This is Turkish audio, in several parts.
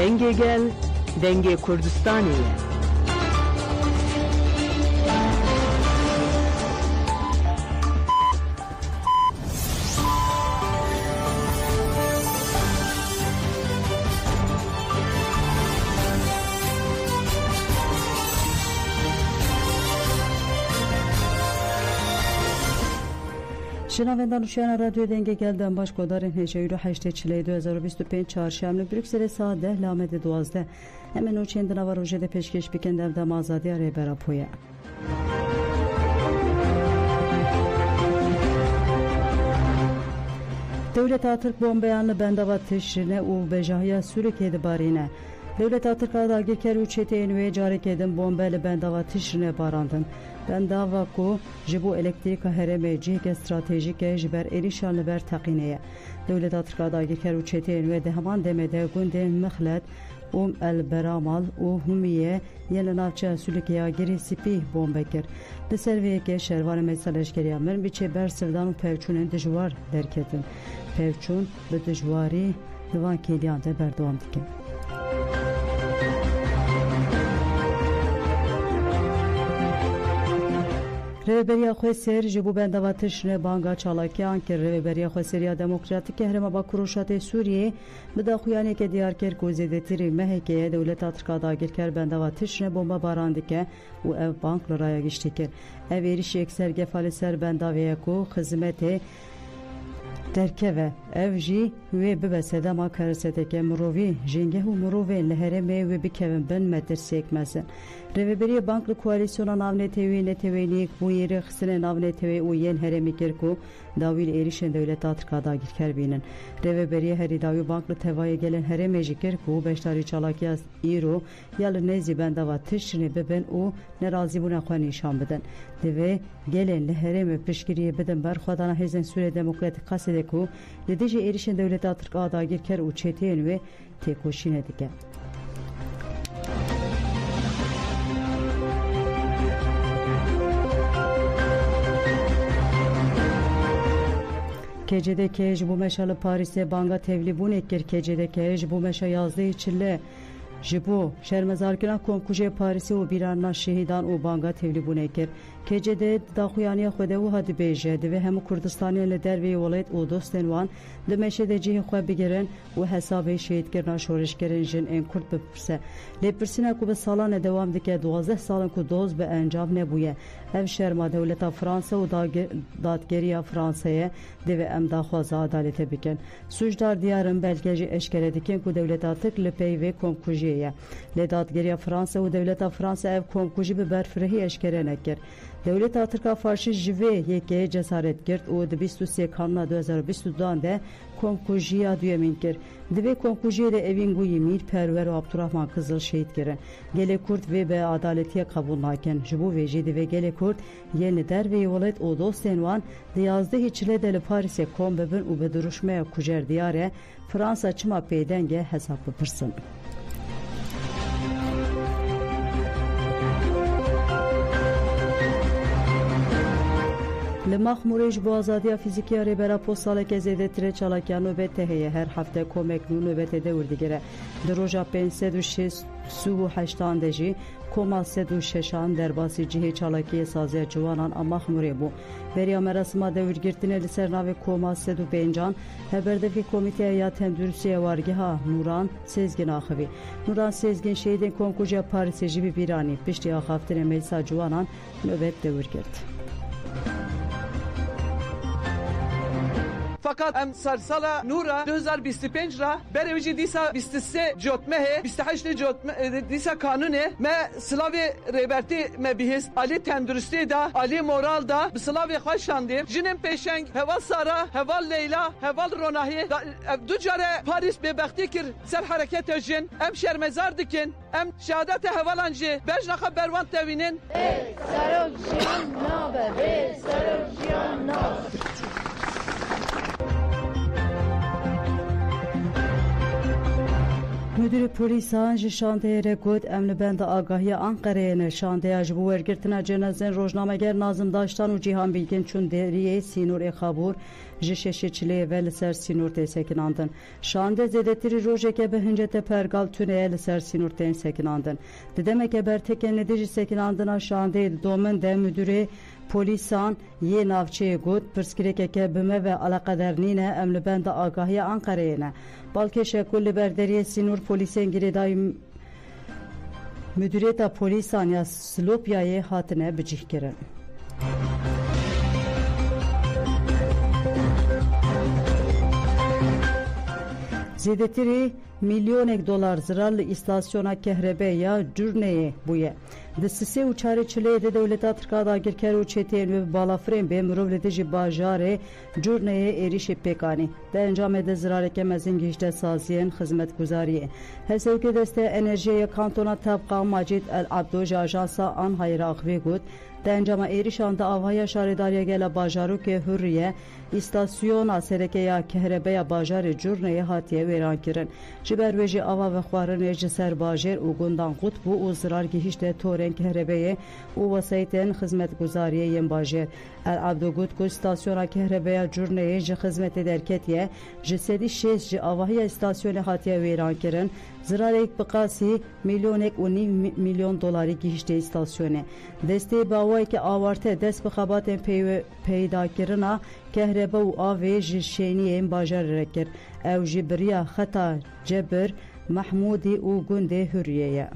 Denge gel, Denge Kurdistaniye. شنوندگان شنوندگان رادیو دنگ گلدن باش کدارین هجری 8 چلی 2025 چهارشنبه بروکسل ساعت 10 لامد 12 همین و چند نوار روزه ده پیشکش بکندم دم آزادی اره برا پویا دولت ترک بومبیان بندوا تشرینه و بجاهیا سورکه دبارینه دولت ترک داگیر کرو چته نوی جاری کدن بومبل بندوا تشرینه باراندن بندوا کو جبو الکتریک هرمه جیک استراتژیک جبر اریشان لبر تقینه دولت ترک داگیر کرو چته نوی ده همان دمده گوند مخلد البرامال و همیه یل نافچه سولکیا گری سپی بومبکر به سرویه که شهروان مسئلهشگری من بیچه بر سردان و پرچون دجوار درکتن پرچون به دجواری دوان کلیان ده بردوام دکن رهبری خواه سر جبو بندوا تشنه بانگا چالاکیان که رهبری خواه سریا دموکراتیک هرما با کروشات سوریه بدا خویانی که دیار کر کوزیده تری مهکه دولت ترکا داگیر کر بندوا تشنه بومبا باراندی که و او بانک لرایا گشتی کر او ایریش اکسر گفال سر بنداویه کو خزمت درکه او جی وی ببسده ما کرسته که مروی جنگه و مروی لهرمه و بکوین بن مدر سیکمزن رهبری بانک کوalisyona navne tevi ne tevelik bu yeri xsine navne tevi u yen heremi kirku davil erişen devlet Afrika'da girkerbinin rehberi heri davi banklı tevaya gelen hereme kirku beştari çalakiyas iro yalı nezi bendava tişini beben u nerazi buna xani şam beden deve gelen hereme pişkiriye beden berxadana hezen Suriye Demokratik Kasedeku dedici erişen devlet Afrika'da girker u çeteyen ve tekoşine dike Kecede kej bu meşalı Paris'e banga tevlibun ekir kecede kej bu meşa yazdığı içille jibu şermezarkına komkuje Paris'e o biranna şehidan o banga tevlibun ekir kecede daxuyaniya xode u hadi bejede ve hem Kurdistaniye derve vilayet o dostenwan de meşede cihi xwe bigeren u hesabı şehitkerna şorişkerin jin en Kurd bepirse lepirsine ku be salane devam dike 12 salın ku doz be encam ne buye ev şerma devleta Fransa u dadgeriya Fransa'ya de ve em daxwaza adalete biken suçdar diyarın belgeci eşkere diken ku devleta Türk le pey ve komkuje le dadgeriya Fransa u devleta Fransa ev komkuji be berfrehi eşkere nekir Devlet Afrika farşı jive yeke cesaret girt o 23 kanuna 2022 de komkujiya duyemin kir. Dive komkujiye de evin guyi mir perver ve Abdurrahman Kızıl şehit girin. Gele Kurt ve be adaletiye kabul naken. Jibu vejidi ve gele Kurt yeni der ve yolet o dostenvan diyazdı hiçle deli Paris'e kombebin u be duruşmaya kujer diyare Fransa çıma peydenge hesaplı pırsın. لمخموریج با آزادی فیزیکی ریبرا پوستال که زیده تره چالاکیا نوبت هیه هر هفته کمک نوبت دور دیگره دروژا 568 دجی کما 36 در باسی جهه چالاکی سازی جوانان مخموری بو بریا مراسم دور گرتنه لسر ناو کما 35 هبردفی کمیته یا تندرسی وارگها نوران سezgin آخوی نوران سezgin شهیدین کنکوجا پاریس جیبی بیرانی پشتی آخافتن میسا جوانان نوبت دور گرت Fakat em sarsala nura 2025 ra berevci disa 23 jotmehe 28 jotme disa kanune me slavi reberti me bihis ali tenduristi da ali moral da slavi xaşandi jinin peşeng heval sara heval leyla heval ronahi du care Paris bebexti kir ser hareket ejin em şermezar dikin em şehadete hevalanji bejnaxa berwan tevinin sarojyan nabe sarojyan nabe Müdürü polisan ji şandeyê got em li benda agahiya Ankara'ya ne şandeya ji bo wergirtina cenazên rojnameger Nazım Daştan û Cîhan Bilgin çûn deriyê Sînûr Xabûr ji şeşê çileyê ve li ser Sînûr tê sekinandin. Şande zêdetirî rojeke bi hincete pergal tuneye li ser Sînûr tên sekinandin. Di demeke bertekên li dijî sekinandina şandeyê di domin de müdürê polisan yê navçeyê got pirsgirêkeke bime ve alaqedar nîne em li benda agahiya Ankara'ya ne. Balkê şekûr li berderiyê Sînûr polîsên girêdayî müdüriyeta polîsan ya Slopyayê hatine bicihkirin. Zêdetirî milyonek dolar zirarlı istasyona kehrebeya ya Curneyê bûye. Di sisê û çarê çileyê de dewleta Tirka dagirker û çeteyên wê balafirên bê mirov li dijî bajarê Curneyê êrişê pêkanî. Di encamê de zirareke mezin gihîşte saziyên xizmetguzariyê. Hevsevkê desteya enerjiyê kantona Tebqa Macîd El Abdo ji ajansa Anhayê re axivê got di encama êrişan de avaya şarêdariya gela bajarokê Hurriye îstasyona serekeya kehrebeya bajarê Curneyê hatiye wêrankirin. Ji ber wê jî ava ve xwarinê ji ser bajêr û gundan qutb û zirar gihîşte torên kehrebeyê û wesayetên xizmetguzariyê yên bajêr. El Abdo got ku îstasyona kehrebeya Curneyê ji xizmetê derketiye ji sedî şêst ji avahiya îstasyonê hatiye wêrankirin. Zirarek bi qasî milyonek û nîv milyon dolarî gihîşte îstasyonê. Destê bawayeke awarte dest bi xebatên peydakirina kehrebe û avê ji şeniyên bajarê re kir. Ew jî biriya xeta Cebir Mahmûdî û gundê Hurriye ye.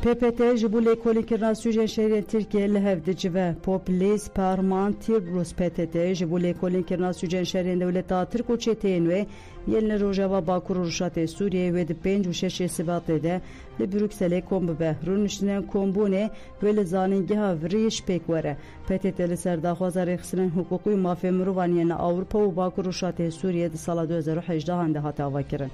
PPT ji bo lêkolînkirina sûcên şerên Tirkiye li hev dicive. Populês Parman Tirbrus PTT ji bo lêkolînkirina sûcên şerên dewleta Tirk û çeteyên wê yên li rojava Bakur û Rûşatê Sûriyeyê wê di 5 û 6 Sibatê de li Brükselê kom bibe. Rûniştinên kombûnê wê li zanîngeha virî ji pêk were. PTT li ser daxwaza rêxistinên hukukî û mafê mirovan yên li Awropa û Bakur û Rûşatê Sûriyê di sala 2018 de hate avakirin.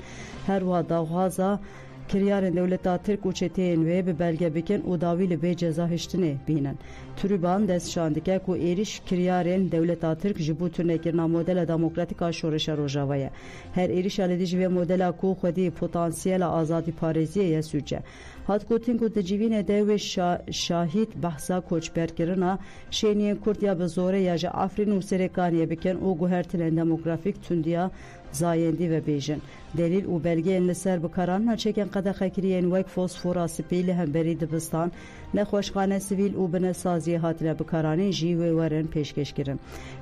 Her wiha daxwaza kiryarên dewleta Tirk û çeteyên wê bi belge bikin û dawî li bê ceza hiştinê bînin. Trûban destşan dike ku êriş kiryarên dewleta Tirk ji bo turnekirina modela demokratîk a şoreşa Rojava ye. Her êrişa li dijî vê modela ku xwedî potansiyela azadî parêziyê ye sûce. Hat gotin ku di civînê de wê şahîd behsa koçberkirina şeniyên Kurd ya bi zorê ya ji Afrîn û Serêkaniyê bikin û guhertinên demografîk tundiya zayendî ve bêjin. Delîl û belgeyên li ser bikaranina çekên qedexekiriyên wek fosfora spî li hemberî dibistan, nexweşxane sivîl û binesaziyê hatine bikaranîn jî wê werin pêşkêşkirin.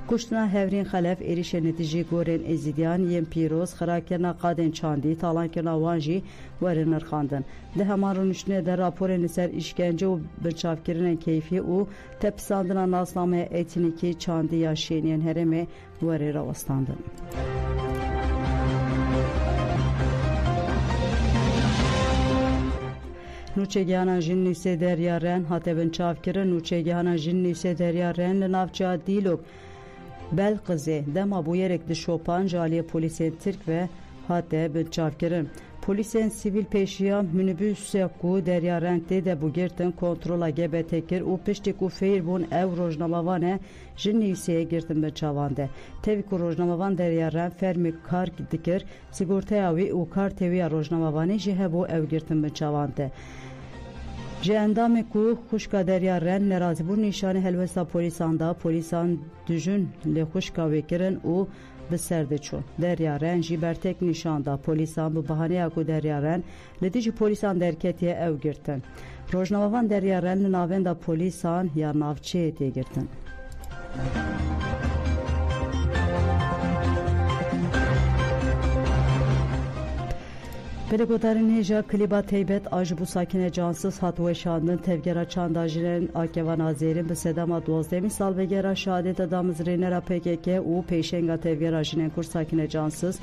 Kuştina hevrîn xelef êrişên netîjî gorên êzîdiyan yên pîroz, xirakirina qadên çandî, talankirina wan jî werin nirxandin. Di heman rûniştinê de raporên li ser îşkence û birçavkirinên keyfî û tepîsandina nasnameya etnîkî çandî ya şeniyên herêmê werê rawestandin. Nûçegihanan jin nûsê Derya Ren hate bin çavkirin. Nûçegihanan jin nûsê Derya Ren li navçeya Dîlok Belqizê dema bûyerek di şopan ji aliyê polîsên Tirk ve hate bin çavkirin. Polîsên sivîl pêşiya minibûsek ku Derya Ren tê de bûgirtin kontrola GBT kir û piştî ku fêr bûn ew rojnamevan jin nûseyê girtin bin çavan de. Tevî ku rojnamevan Derya Ren fermê kar dikir, sigortaya wî û kartê wî ya rojnamevanê jî hebû ew girtin bin çavan de. Ji endamê ku xuşka Derya Ren nerazîbûn nîşanê helwesta polîsan da polîsan dijîn lê xuşka wê kirin û bi ser diçûn. Derya Ren jî bertek nîşan da polîsan bi bahaneya ku Derya Ren li dijî polîsan derketiye ew girtin. Rojnamevan Derya Ren li navên da polîsan ya navçeyê tê girtin. Pelegotarên hêja klîba Teybet a ji bo sakînê cansız hat weşandin tevgera çandajînên Akevana Zêrîn bi sedema 12 salvegera şehadeta damizrênera PKK û pêşenga tevgera jinên Kurd sakînê cansız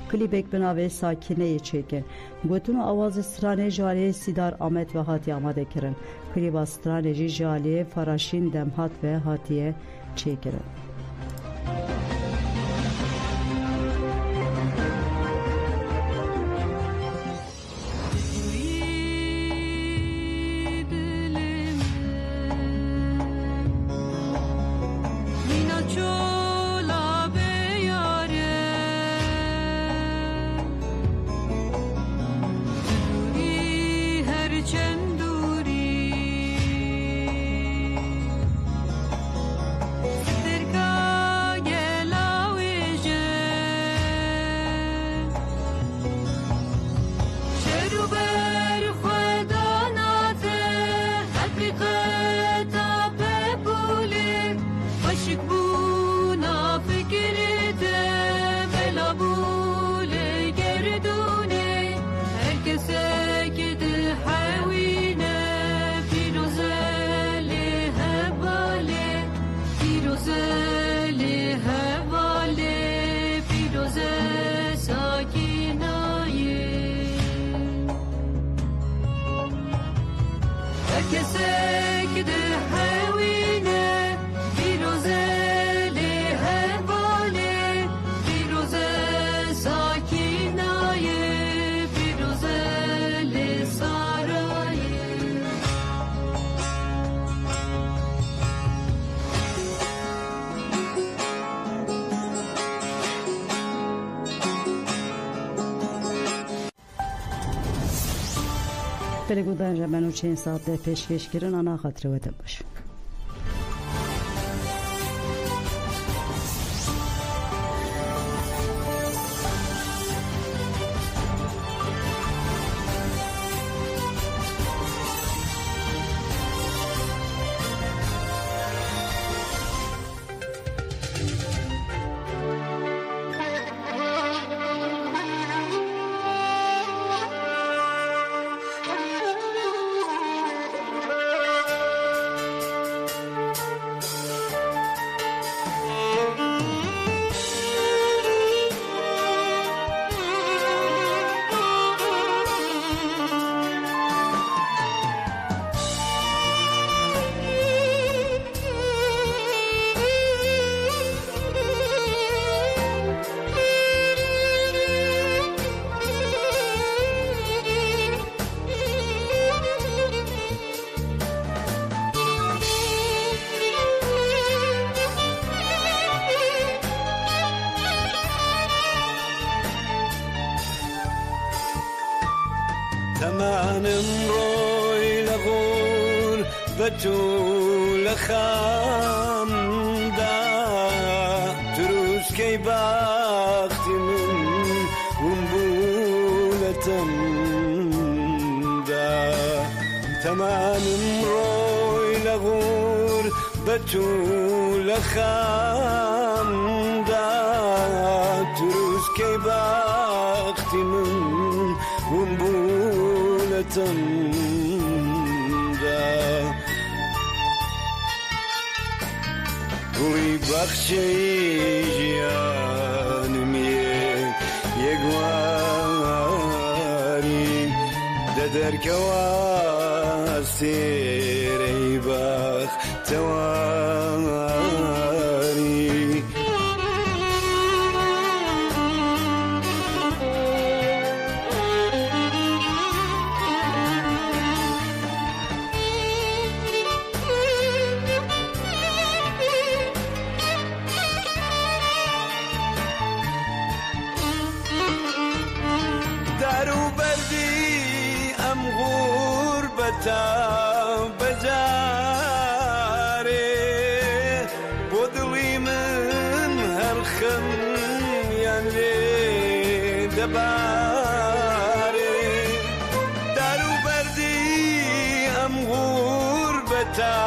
klîbek bi navê Sakîneyê çêkin. Gotin û awazê stranê ji aliyê Sîdar Amet ve hatiye amadekirin. Klîba stranê jî ji aliyê Faraşîn Demhat ve hatiye çêkirin. بلگودن جمعنو چین ساعت ده پیشکش کرن آنا خاطر وده باش. تمانم روی لغور بتول خام دا تروس کی باختی من ونبولتم دا تمانم روی لغور بتول خام دا تروس کی باختی من ونبولتم دا گوی بخشی جانم یگواری ددر کواسیر ای بخ تواری تا بجاره بودلی من هر خم یعنی دباره دارو بردی ام غربتا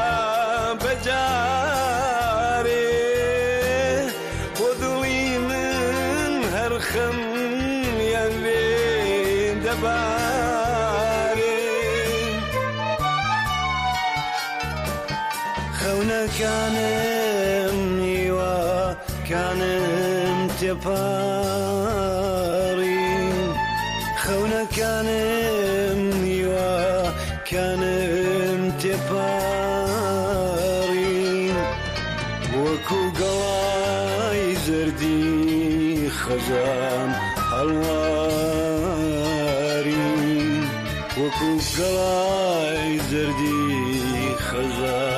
بجاره بودلی من هر خم یعنی دباره كانم يوا كانم تباري خونا كانم يوا كانم تباري وكو قواي زردي خزان الواري وكو قواي زردي خزان